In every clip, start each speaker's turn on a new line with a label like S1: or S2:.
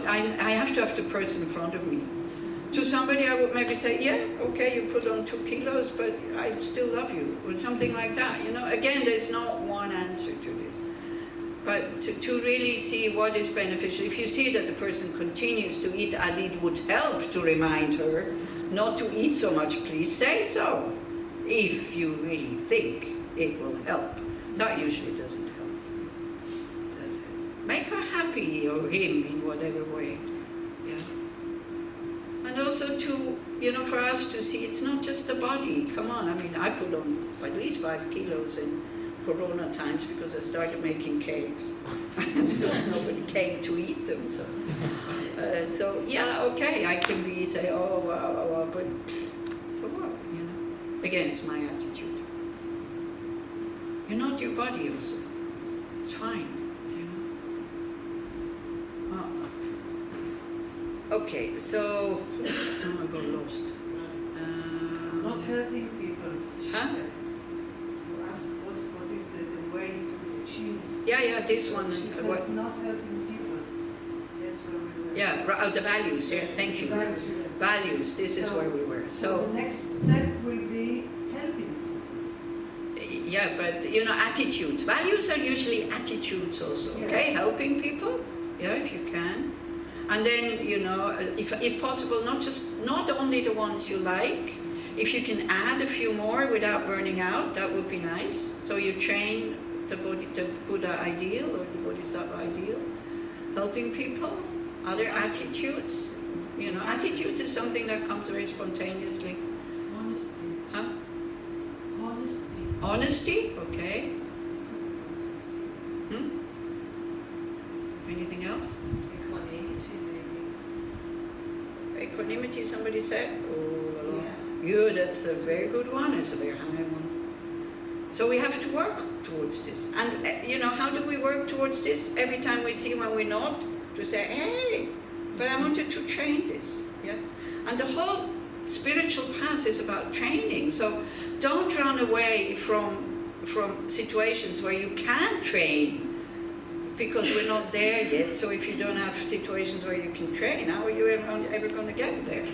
S1: I have to have the person in front of me. To somebody I would maybe say, yeah, okay, you put on 2 kilos, but I still love you, or something like that. You know, again, there's not one answer to this. But to really see what is beneficial. If you see that the person continues to eat, and it would help to remind her not to eat so much, please say so. If you really think it will help. That usually doesn't help, does it? Make her happy, or him, in whatever way. Yeah. And also to, you know, for us to see it's not just the body. Come on, I mean, I put on at least 5 kilos in Corona times because I started making cakes. Because nobody came to eat them. So yeah, okay, I can say, oh, wow, but so what, you know? Again, it's my attitude. You're not your body also. It's fine, you know. Okay, so I got lost.
S2: Not hurting people, she
S1: huh?
S2: said. You asked what is the way to achieve.
S1: Yeah, this one.
S2: She said
S1: what?
S2: Not hurting people. That's where we were.
S1: Yeah, the values, yeah, thank you.
S2: Values, yes.
S1: Values, this is where we were.
S2: So the next step will be helping.
S1: Yeah, but you know, attitudes. Values are usually attitudes also, okay? Yeah. Helping people, yeah, if you can. And then, you know, if possible, not only the ones you like, if you can add a few more without burning out, that would be nice. So you train the Buddha ideal or the Bodhisattva ideal, helping people, other attitudes. You know, attitudes is something that comes very spontaneously.
S2: Honesty.
S1: Huh?
S2: Honesty.
S1: Honesty, okay. Anything else?
S2: Equanimity, maybe.
S1: Equanimity, somebody said? Oh,
S2: yeah.
S1: That's a very good one. It's a very high one. So we have to work towards this. And, you know, how do we work towards this? Every time we see when we're not, to say, hey, but I wanted to train this. Yeah. And the whole spiritual path is about training. So don't run away from situations where you can train, because we're not there yet. So if you don't have situations where you can train, how are you ever going to get there?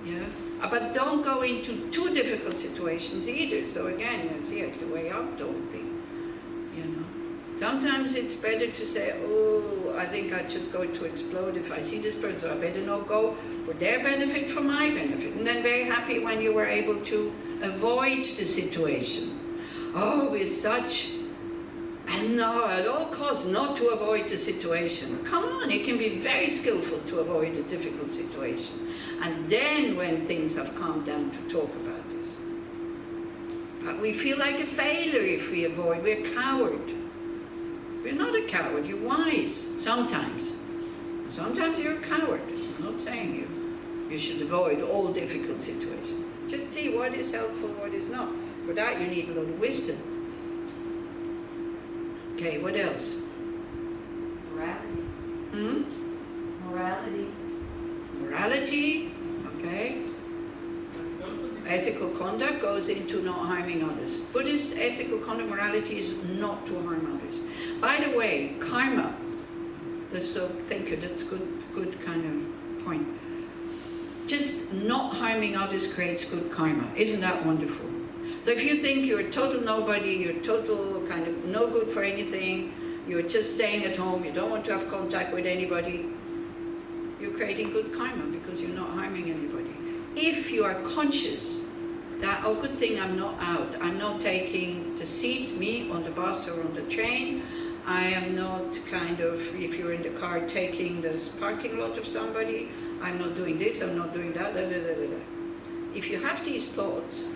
S1: Yeah. But don't go into too difficult situations either. So again, you see, it's the way up, don't think. You know. Sometimes it's better to say, oh, I think I'm just going to explode if I see this person, so I better not go for their benefit, for my benefit. And then very happy when you were able to avoid the situation. Oh, we're such, and no, at all costs not to avoid the situation. Come on, it can be very skillful to avoid a difficult situation. And then when things have calmed down, to talk about this. But we feel like a failure if we avoid. We're a coward. We're not a coward, you're wise. Sometimes. Sometimes you're a coward. I'm not saying you should avoid all difficult situations. Just see what is helpful, what is not. For that you need a lot of wisdom. Okay, what else?
S2: Morality. Morality.
S1: Morality, okay. Ethical conduct goes into not harming others. Buddhist ethical conduct, morality is not to harm others. By the way, karma. Thank you, that's good kind of point. Just not harming others creates good karma. Isn't that wonderful? So if you think you're a total nobody, you're total kind of no good for anything, you're just staying at home, you don't want to have contact with anybody, you're creating good karma because you're not harming anybody. If you are conscious that, oh, good thing I'm not out, I'm not taking the seat, me, on the bus or on the train, I am not kind of, if you're in the car, taking the parking lot of somebody, I'm not doing this, I'm not doing that, If you have these thoughts,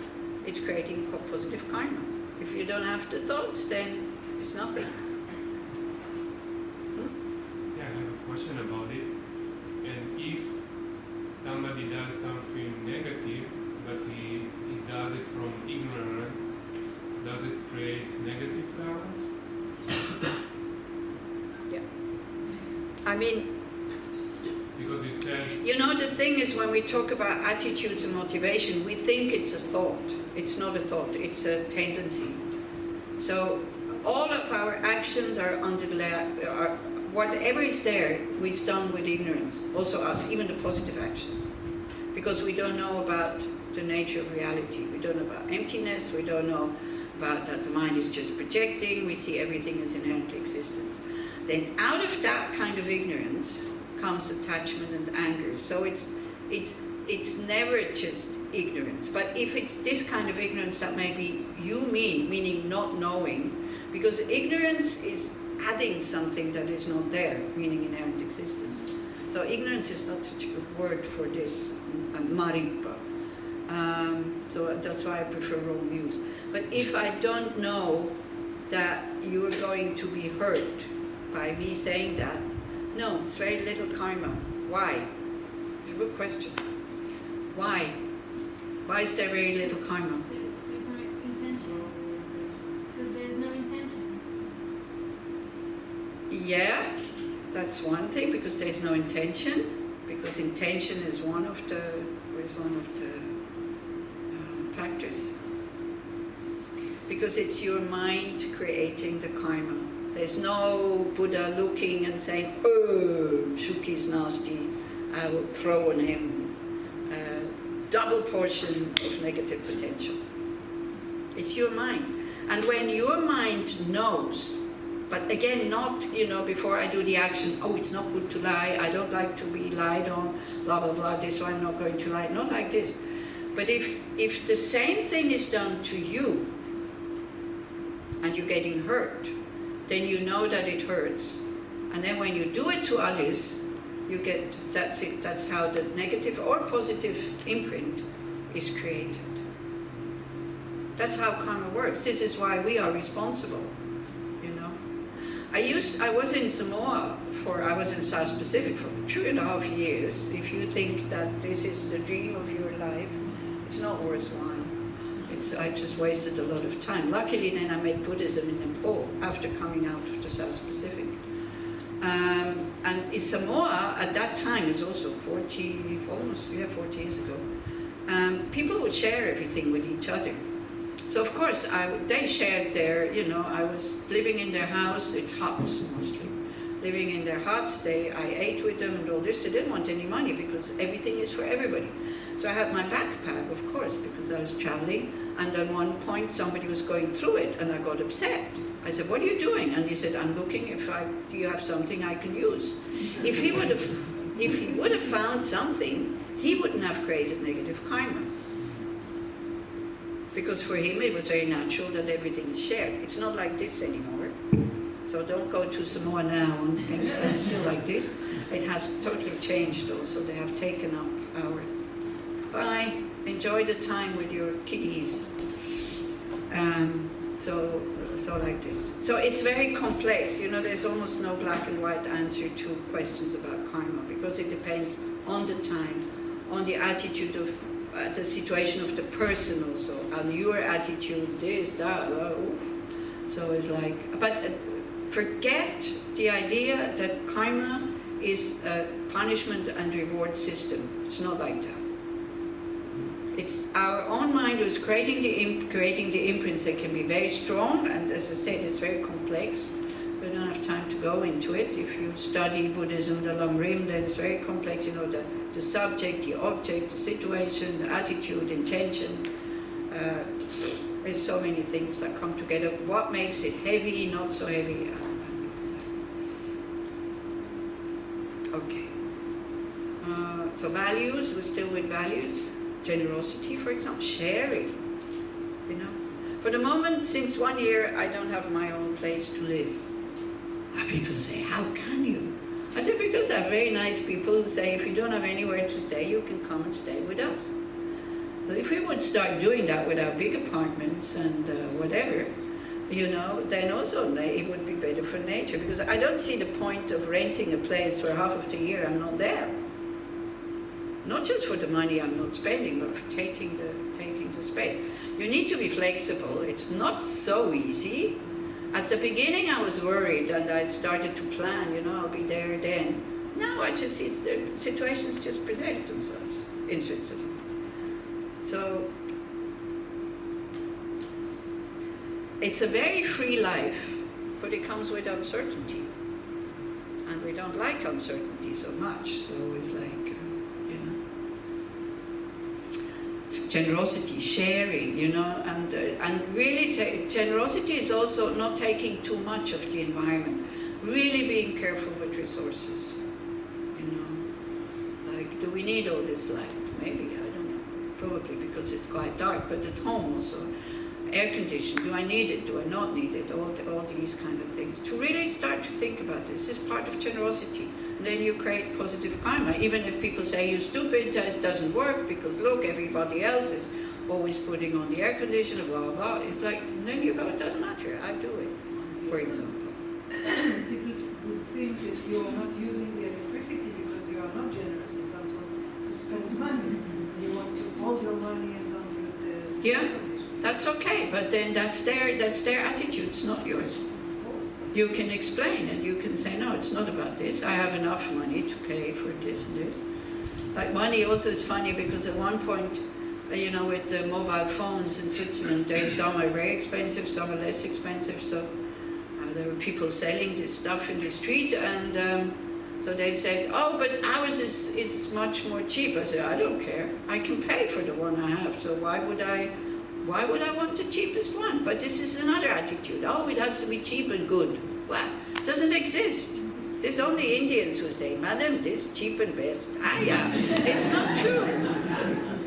S1: it's creating positive karma. If you don't have the thoughts, then it's nothing.
S3: Yeah, I have a question about it. And if somebody does something negative, but he does it from ignorance, does it create negative karma?
S1: Yeah. I mean,
S3: because you said...
S1: You know, the thing is, when we talk about attitudes and motivation, we think it's a thought. It's not a thought, it's a tendency. So all of our actions are whatever is there, we've done with ignorance. Also us, even the positive actions. Because we don't know about the nature of reality. We don't know about emptiness. We don't know about that the mind is just projecting. We see everything as inherently existence. Then out of that kind of ignorance comes attachment and anger. So it's never just ignorance. But if it's this kind of ignorance that maybe you meaning not knowing, because ignorance is adding something that is not there, meaning inherent existence. So ignorance is not such a good word for this, maripa. So that's why I prefer wrong use. But if I don't know that you are going to be hurt by me saying that, no, it's very little karma. Why? It's a good question. Why? Why is there very little karma?
S4: There's no intention. Because there's no intentions.
S1: Yeah, that's one thing, because there's no intention. Because intention is one of the factors. Because it's your mind creating the karma. There's no Buddha looking and saying, "Oh, Shuki's nasty. I will throw on him a double portion of negative potential." It's your mind. And when your mind knows, but again, not, before I do the action, oh, it's not good to lie, I don't like to be lied on, blah, blah, blah, this one I'm not going to lie, not like this. But if the same thing is done to you, and you're getting hurt, then you know that it hurts. And then when you do it to others, you get, that's it, that's how the negative or positive imprint is created. That's how karma works. This is why we are responsible, I was in Samoa I was in South Pacific for 2.5 years. If you think that this is the dream of your life, it's not worthwhile. I just wasted a lot of time. Luckily then I met Buddhism in Nepal after coming out of the South Pacific. And in Samoa at that time, it's also 40 years ago, people would share everything with each other. So of course, they shared their, I was living in their house, it's huts mostly. Living in their huts, I ate with them and all this. They didn't want any money because everything is for everybody. So I had my backpack, of course, because I was traveling. And at one point, somebody was going through it and I got upset. I said, "What are you doing?" And he said, "I'm looking do you have something I can use?" If he would have found something, he wouldn't have created negative karma. Because for him it was very natural that everything is shared. It's not like this anymore. So don't go to Samoa now and think it's still like this. It has totally changed also. They have taken up our... Bye. Enjoy the time with your kiddies. So like this. So it's very complex. There's almost no black and white answer to questions about karma, because it depends on the time, on the attitude of the situation of the person also, and your attitude, this, that, so it's like, but forget the idea that karma is a punishment and reward system. It's not like that. It's our own mind who's creating the imprints that can be very strong, and as I said, it's very complex. We don't have time to go into it. If you study Buddhism, the Lam Rim, then it's very complex, the subject, the object, the situation, the attitude, intention. There's so many things that come together. What makes it heavy, not so heavy? Okay. So values, we're still with values. Generosity, for example, sharing. For the moment, since 1 year, I don't have my own place to live. And people say, "How can you?" I said, "Because I have very nice people who say, if you don't have anywhere to stay, you can come and stay with us." So if we would start doing that with our big apartments and whatever, then also it would be better for nature. Because I don't see the point of renting a place for half of the year I'm not there. Not just for the money I'm not spending, but for taking the space. You need to be flexible. It's not so easy. At the beginning I was worried and I started to plan, I'll be there then. Now I just see the situations just present themselves in Switzerland. So it's a very free life, but it comes with uncertainty. And we don't like uncertainty so much, so it's like, generosity, sharing, and really generosity is also not taking too much of the environment, really being careful with resources, like, do we need all this light? Maybe, I don't know, probably because it's quite dark, but at home also, air conditioning, do I need it, do I not need it, all these kind of things, to really start to think about this is part of generosity. And then you create positive karma. Even if people say you're stupid, it doesn't work because look, everybody else is always putting on the air conditioner, blah, blah, blah. It's like, then you go, it doesn't matter, I do it, for example.
S2: People would think that you are not using the electricity because you are not generous and don't want to spend money. You want to hold your money and don't use the
S1: Yeah,
S2: air conditioner.
S1: that's okay, but then that's their attitude, it's not yours.
S2: Of course.
S1: You can explain and you can say, no, it's not about this. I have enough money to pay for this and this. Like money also is funny because at one point, with the mobile phones in Switzerland, some are very expensive, some are less expensive. So there were people selling this stuff in the street, and so they said, oh, but ours is much more cheap. I said, I don't care. I can pay for the one I have. So why would I want the cheapest one? But this is another attitude. Oh, it has to be cheap and good. Well, it doesn't exist. There's only Indians who say, Madam, this cheap and best. Ah, yeah, it's not true.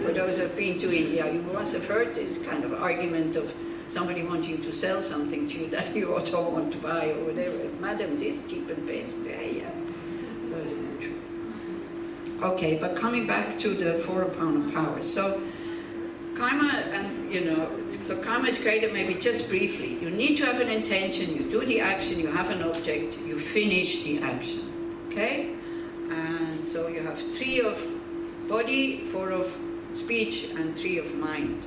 S1: For those who have been to India, you must have heard this kind of argument of somebody wanting to sell something to you that you also want to buy or whatever. Madam, this cheap and best. Yeah, yeah. So it's not true. Okay, but coming back to the 4 of power. So karma, so karma is created maybe just briefly. You need to have an intention, you do the action, you have an object, you finish the action. Okay? And so you have 3 of body, 4 of speech, and 3 of mind.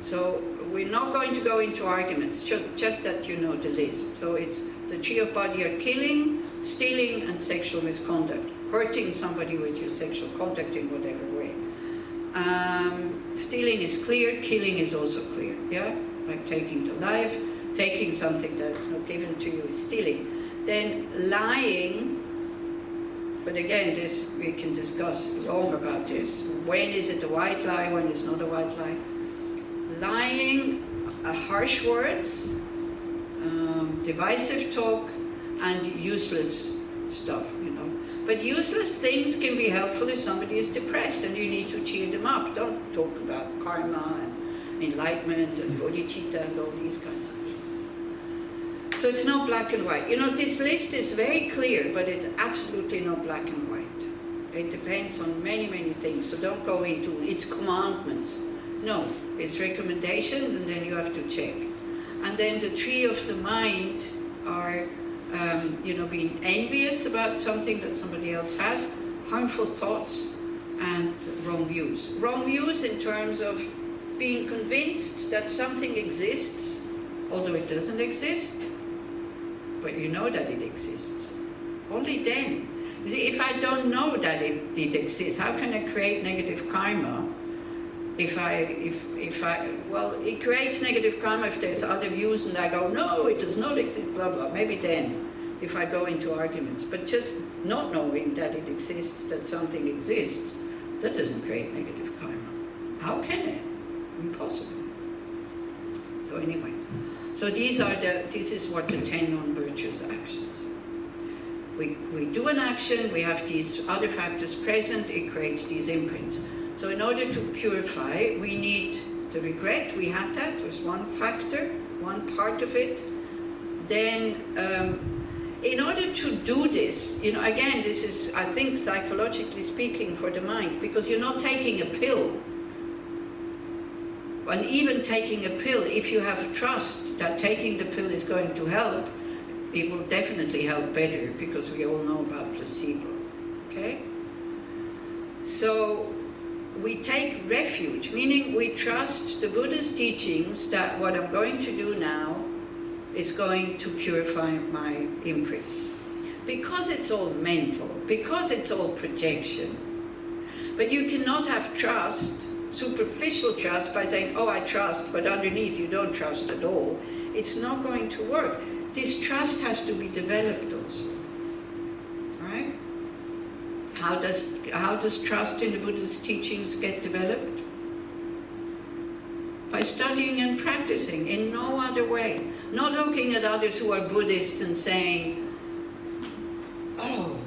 S1: So we're not going to go into arguments, just that you know the list. So it's the 3 of body are killing, stealing, and sexual misconduct. Hurting somebody with your sexual contact in whatever way. Stealing is clear, killing is also clear, yeah? Like taking the life, taking something that's not given to you is stealing. Then lying, but again, this we can discuss long about this. When is it a white lie, when it's not a white lie? Lying, harsh words, divisive talk, and useless stuff, But useless things can be helpful if somebody is depressed and you need to cheer them up. Don't talk about karma and enlightenment and bodhicitta and all these kinds of things. So it's not black and white. This list is very clear, but it's absolutely not black and white. It depends on many, many things. So don't go into its commandments. No, it's recommendations and then you have to check. And then the 3 of the mind are being envious about something that somebody else has, harmful thoughts, and wrong views. Wrong views in terms of being convinced that something exists, although it doesn't exist, but you know that it exists. Only then. You see, if I don't know that it exists, how can I create negative karma? It creates negative karma if there's other views and I go, no, it does not exist, blah, blah. Maybe then, if I go into arguments. But just not knowing that it exists, that something exists, that doesn't create negative karma. How can it? Impossible. So anyway, this is what the 10 non-virtuous actions. We do an action, we have these other factors present, it creates these imprints. So in order to purify, we need the regret, we had that, there's one factor, one part of it. Then, in order to do this, again, this is, I think, psychologically speaking for the mind, because you're not taking a pill. And even taking a pill, if you have trust that taking the pill is going to help, it will definitely help better, because we all know about placebo, okay? So, we take refuge, meaning we trust the Buddha's teachings that what I'm going to do now is going to purify my imprints. Because it's all mental, because it's all projection. But you cannot have trust, superficial trust, by saying, oh, I trust, but underneath you don't trust at all. It's not going to work. This trust has to be developed also. How does trust in the Buddha's teachings get developed? By studying and practicing, in no other way. Not looking at others who are Buddhists and saying, oh,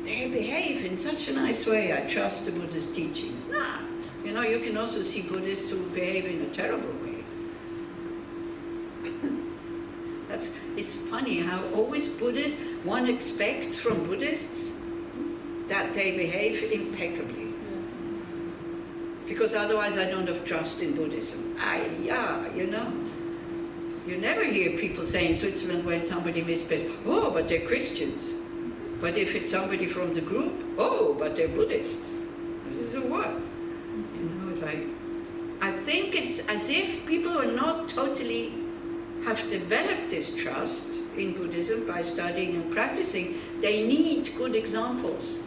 S1: they behave in such a nice way, I trust the Buddha's teachings. Nah, you can also see Buddhists who behave in a terrible way. It's funny how always one expects from Buddhists that they behave impeccably. Because otherwise I don't have trust in Buddhism. You never hear people say in Switzerland when somebody misbehaves, oh, but they're Christians. But if it's somebody from the group, oh, but they're Buddhists. This is a what? It's like, I think it's as if people who are not totally have developed this trust in Buddhism by studying and practicing, they need good examples.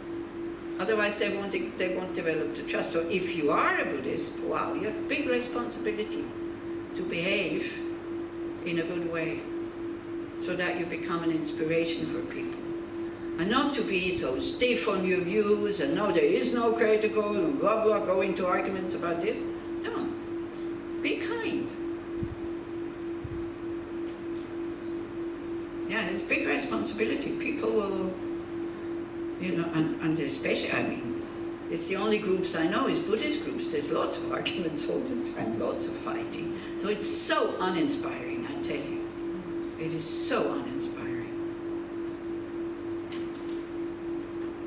S1: Otherwise they won't develop the trust. So if you are a Buddhist, wow, you have a big responsibility to behave in a good way so that you become an inspiration for people. And not to be so stiff on your views and no, there is no critical and blah blah, go into arguments about this. No, be kind. Yeah, it's a big responsibility. People will, and especially, it's the only groups I know is Buddhist groups. There's lots of arguments all the time, lots of fighting. So it's so uninspiring, I tell you. It is so uninspiring.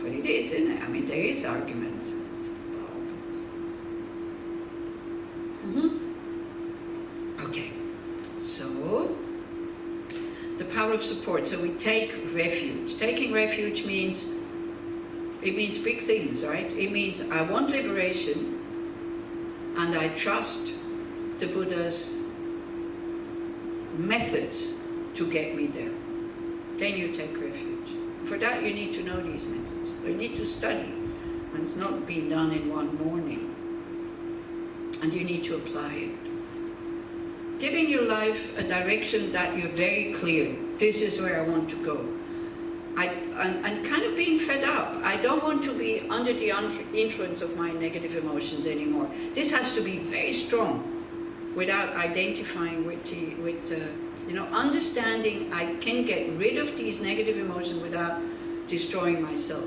S1: But it is, isn't it? There is arguments. Okay, so the power of support. So we take refuge. Taking refuge means big things, right? It means I want liberation and I trust the Buddha's methods to get me there. Then you take refuge. For that you need to know these methods. You need to study. And it's not being done in one morning. And you need to apply it. Giving your life a direction that you're very clear. This is where I want to go. And kind of being fed up. I don't want to be under the influence of my negative emotions anymore. This has to be very strong without identifying with understanding I can get rid of these negative emotions without destroying myself.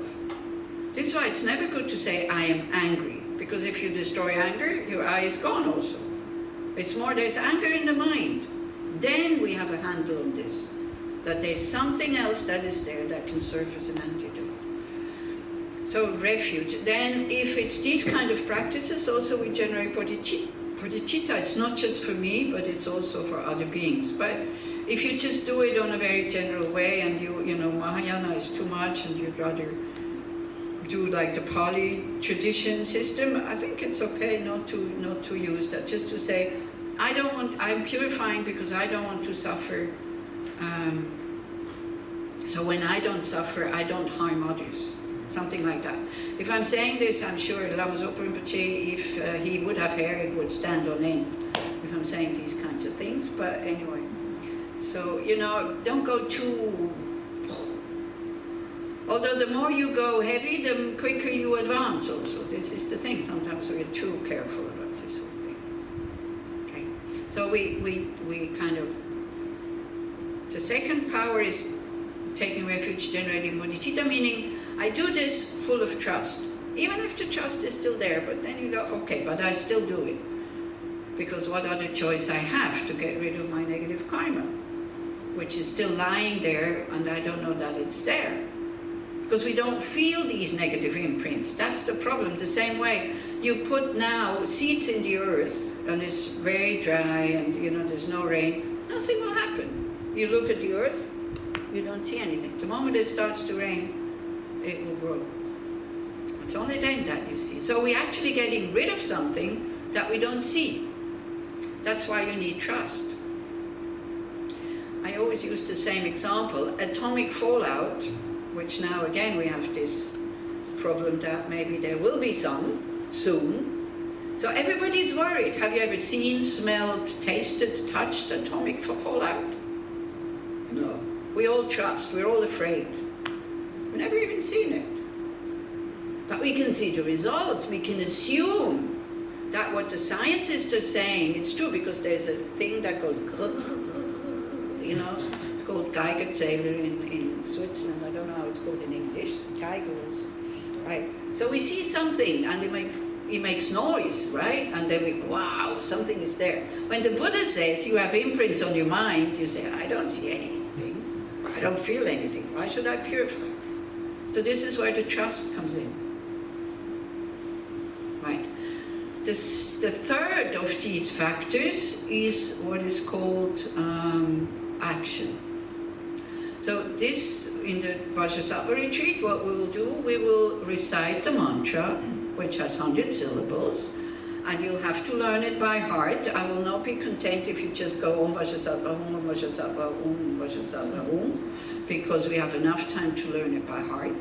S1: This is why it's never good to say I am angry, because if you destroy anger, your I is gone also. It's more there's anger in the mind. Then we have a handle on this. That there's something else that is there that can serve as an antidote. So refuge. Then if it's these kind of practices, also we generate bodhicitta. It's not just for me, but it's also for other beings. But if you just do it on a very general way and you know, Mahayana is too much and you'd rather do like the Pali tradition system, I think it's okay not to use that. Just to say, I'm purifying because I don't want to suffer. So when I don't suffer, I don't harm others. Something like that. If I'm saying this, I'm sure Lama Zopa Rinpoche, if he would have hair, it would stand on end. If I'm saying these kinds of things. But anyway. So, don't go too... Although the more you go heavy, the quicker you advance also. This is the thing. Sometimes we're too careful about this whole thing. Okay. So we kind of... The second power is taking refuge, generating bodhicitta, meaning I do this full of trust. Even if the trust is still there, but then you go, okay, but I still do it. Because what other choice I have to get rid of my negative karma, which is still lying there, and I don't know that it's there. Because we don't feel these negative imprints. That's the problem. The same way you put now seeds in the earth, and it's very dry, and there's no rain, nothing will happen. You look at the earth, you don't see anything. The moment it starts to rain, it will grow. It's only then that you see. So we're actually getting rid of something that we don't see. That's why you need trust. I always use the same example. Atomic fallout, which now again we have this problem that maybe there will be some soon. So everybody's worried. Have you ever seen, smelled, tasted, touched atomic fallout? No. We all trust. We're all afraid. We've never even seen it. But we can see the results. We can assume that what the scientists are saying, it's true, because there's a thing that goes, you know, it's called Geigerzähler in Switzerland. I don't know how it's called in English. Geigers, right? So we see something, and it makes noise, right? And then we, wow, something is there. When the Buddha says you have imprints on your mind, you say, I don't see anything. I don't feel anything. Why should I purify? So this is where the trust comes in. Right. The third of these factors is what is called action. So this, in the Vajrasattva retreat, what we will do, we will recite the mantra, which has 100 syllables, and you'll have to learn it by heart. I will not be content if you just go Om Vajrasattva, Om Vajrasattva, Om Vajrasattva, Om, because we have enough time to learn it by heart.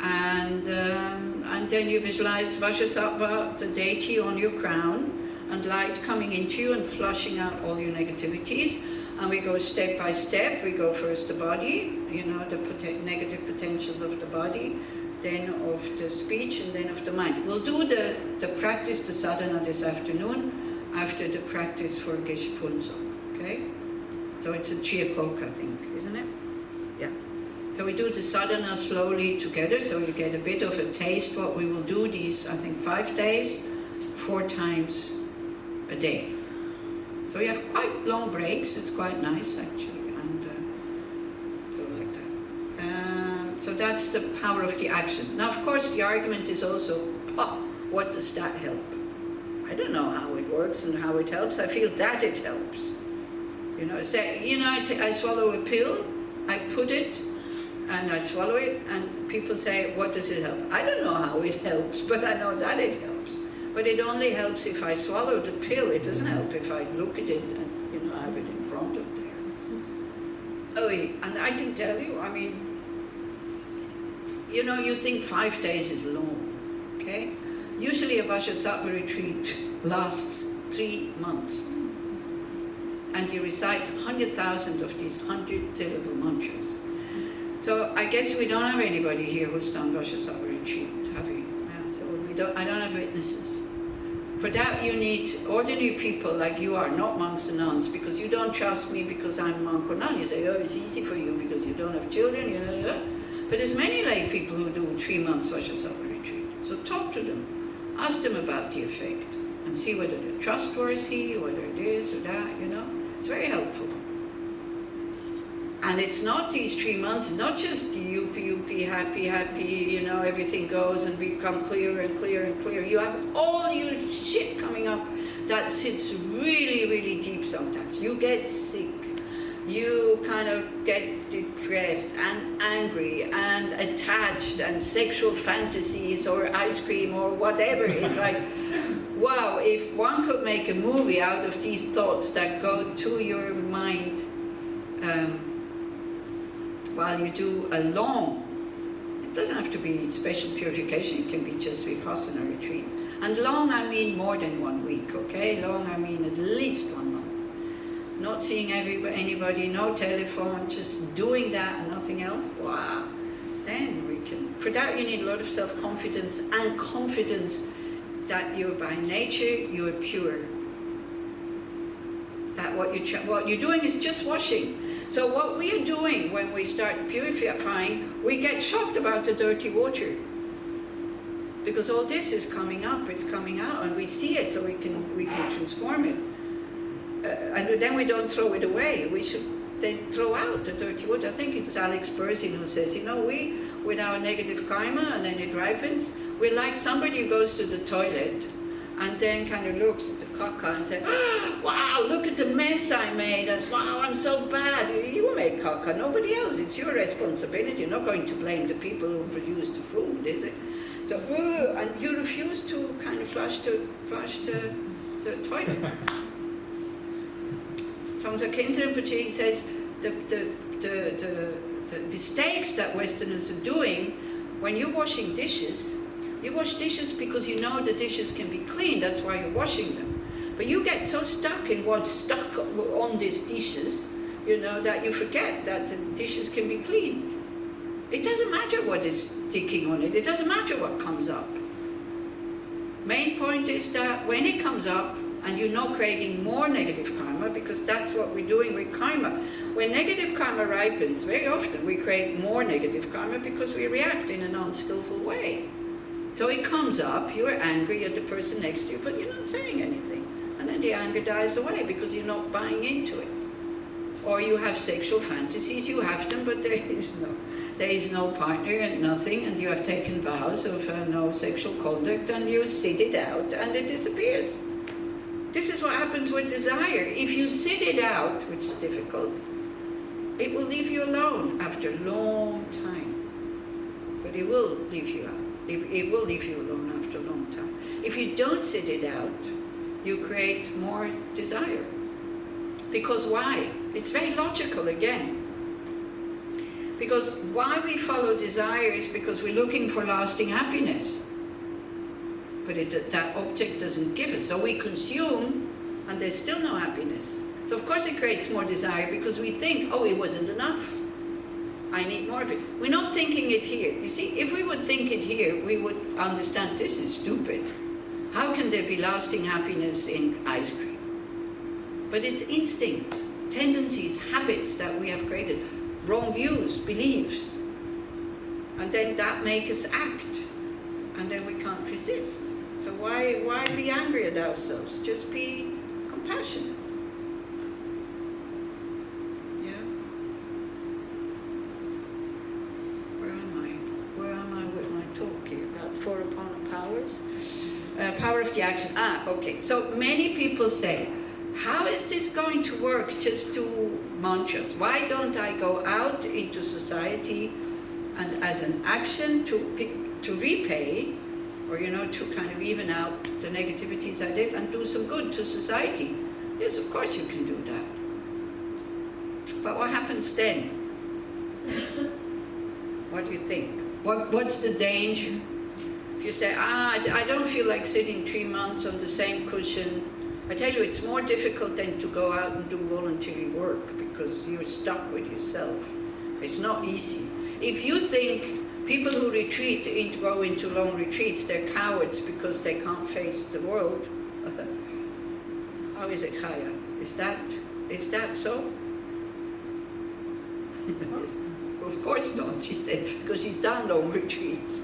S1: And then you visualize Vajrasattva, the deity, on your crown, and light coming into you and flushing out all your negativities. And we go step by step. We go first the body, you know, the negative potentials of the body, then of the speech, and then of the mind. We'll do the practice, the sadhana, this afternoon, after the practice for Geshe Punso, okay? So it's at 3 o'clock, I think, isn't it? Yeah. So we do the sadhana slowly together, so you get a bit of a taste what we will do these, I think, 5 days, 4 times a day. So we have quite long breaks. It's quite nice, actually, and so like that. So that's the power of the action. Now, of course, the argument is also, what does that help? I don't know how it works and how it helps. I feel that it helps. You know, I swallow a pill, I put it, and I swallow it, and people say, what does it help? I don't know how it helps, but I know that it helps. But it only helps if I swallow the pill. It doesn't help if I look at it and, you know, have it in front of there. Oh, and I can tell you, I mean, you know, you think 5 days is long, okay? Usually a Vajrasattva retreat lasts 3 months. And you recite 100,000 of these 100-syllable mantras. So I guess we don't have anybody here who's done Vajrasattva retreat, have we? Yeah, so I don't have witnesses. For that you need ordinary people like you are, not monks and nuns, because you don't trust me because I'm a monk or nun. You say, oh, it's easy for you because you don't have children. Yeah. But there's many lay people who do 3 months Vajrasattva retreat. So talk to them. Ask them about the effect and see whether they're trustworthy, whether this or that, you know. It's very helpful. And it's not these 3 months, not just youpy, happy, you know, everything goes and become clearer and clearer and clearer. You have all your shit coming up that sits really, really deep sometimes. You get sick. You kind of get depressed and angry and attached and sexual fantasies or ice cream or whatever. It's like, wow, if one could make a movie out of these thoughts that go to your mind while you do a long, it doesn't have to be special purification, it can be just Vipassana retreat. And long, I mean more than 1 week, okay? Long, I mean at least 1 month. Not seeing anybody, no telephone, just doing that and nothing else. Wow. Then we can, for that you need a lot of self-confidence and confidence that you're by nature, you're pure. That what you're doing is just washing. So what we are doing when we start purifying, we get shocked about the dirty water. Because all this is coming up, it's coming out, and we see it, so we can transform it. And then we don't throw it away. We should then throw out the dirty water. I think it's Alex Berzin who says, you know, we, with our negative karma, and then it ripens, we're like somebody who goes to the toilet and then kind of looks at the caca and says, oh, wow, look at the mess I made, and wow, I'm so bad. You make caca, nobody else. It's your responsibility. You're not going to blame the people who produce the food, is it? So, and you refuse to kind of flush the toilet. Samsa Rinpoche says the mistakes that Westerners are doing, when you're washing dishes, you wash dishes because you know the dishes can be clean, that's why you're washing them. But you get so stuck in what's stuck on these dishes, you know, that you forget that the dishes can be clean. It doesn't matter what is sticking on it. It doesn't matter what comes up. Main point is that when it comes up, and you're not creating more negative karma, because that's what we're doing with karma. When negative karma ripens, very often we create more negative karma because we react in an unskillful way. So it comes up, you're angry at the person next to you, but you're not saying anything. And then the anger dies away because you're not buying into it. Or you have sexual fantasies, you have them, but there is no partner and nothing, and you have taken vows of no sexual conduct, and you sit it out, and it disappears. This is what happens with desire. If you sit it out, which is difficult, it will leave you alone after a long time. But it will leave you out. It will leave you alone after a long time. If you don't sit it out, you create more desire. Because why? It's very logical again. Because why we follow desire is because we're looking for lasting happiness. But that object doesn't give it. So we consume, and there's still no happiness. So of course it creates more desire because we think, oh, it wasn't enough. I need more of it. We're not thinking it here. You see, if we would think it here, we would understand this is stupid. How can there be lasting happiness in ice cream? But it's instincts, tendencies, habits that we have created, wrong views, beliefs. And then that make us act. And then we can't resist. So why be angry at ourselves? Just be compassionate. Yeah? Where am I with my talk here? About 4 opponent powers? Power of the action. Okay. So many people say, how is this going to work just to mantras? Why don't I go out into society and as an action to repay, or to kind of even out the negativities I did and do some good to society? Yes, of course you can do that. But what happens then? What do you think? What's the danger? If you say, I don't feel like sitting 3 months on the same cushion, I tell you, it's more difficult than to go out and do voluntary work because you're stuck with yourself. It's not easy. If you think people who go into long retreats, they're cowards because they can't face the world. How is it, Chaya? Is that so? Of course not, she said, because she's done long retreats.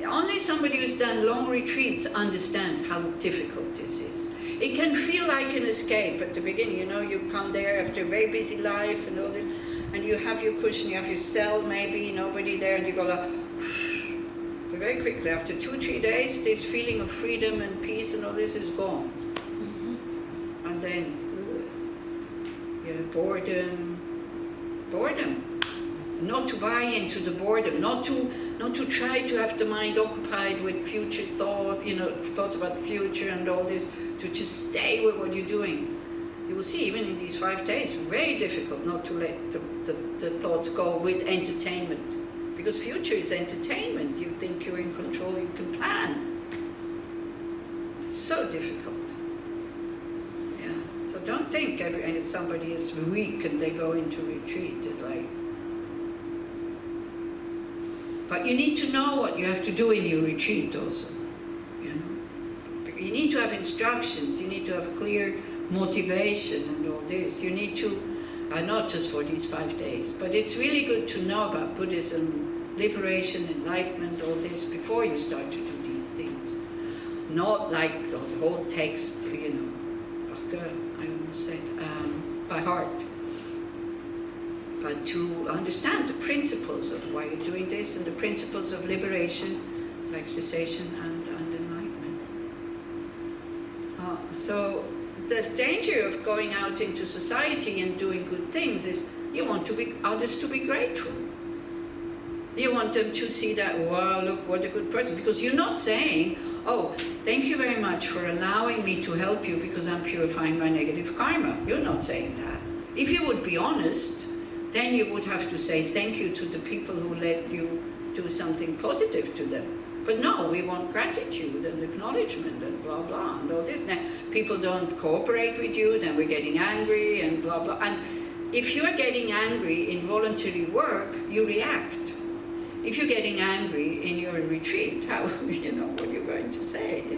S1: Only somebody who's done long retreats understands how difficult this is. It can feel like an escape at the beginning. You come there after a very busy life and all this, and you have your cushion, you have your cell, maybe nobody there, and you go like, but very quickly, after 2-3 days, this feeling of freedom and peace and all this is gone. Mm-hmm. And then, boredom. Not to buy into the boredom, not to try to have the mind occupied with future thought, thoughts about the future and all this, to just stay with what you're doing. You will see, even in these 5 days, very difficult not to let the thoughts go with entertainment. Because future is entertainment. You think you're in control, you can plan. It's so difficult. Yeah. So don't think somebody is weak and they go into retreat. It's like... But you need to know what you have to do in your retreat also. You need to have instructions, you need to have clear motivation and all this. You need to, not just for these 5 days, but it's really good to know about Buddhism, liberation, enlightenment, all this, before you start to do these things. Not like the whole text, I almost said, by heart. But to understand the principles of why you're doing this and the principles of liberation, like cessation and enlightenment. So the danger of going out into society and doing good things is you want others to be grateful. You want them to see that, wow, look, what a good person. Because you're not saying, oh, thank you very much for allowing me to help you because I'm purifying my negative karma. You're not saying that. If you would be honest, then you would have to say thank you to the people who let you do something positive to them. But no, we want gratitude and acknowledgement and blah, blah, and all this. Now, people don't cooperate with you, then we're getting angry and blah, blah. And if you're getting angry in voluntary work, you react. If you're getting angry in your retreat, how, what do you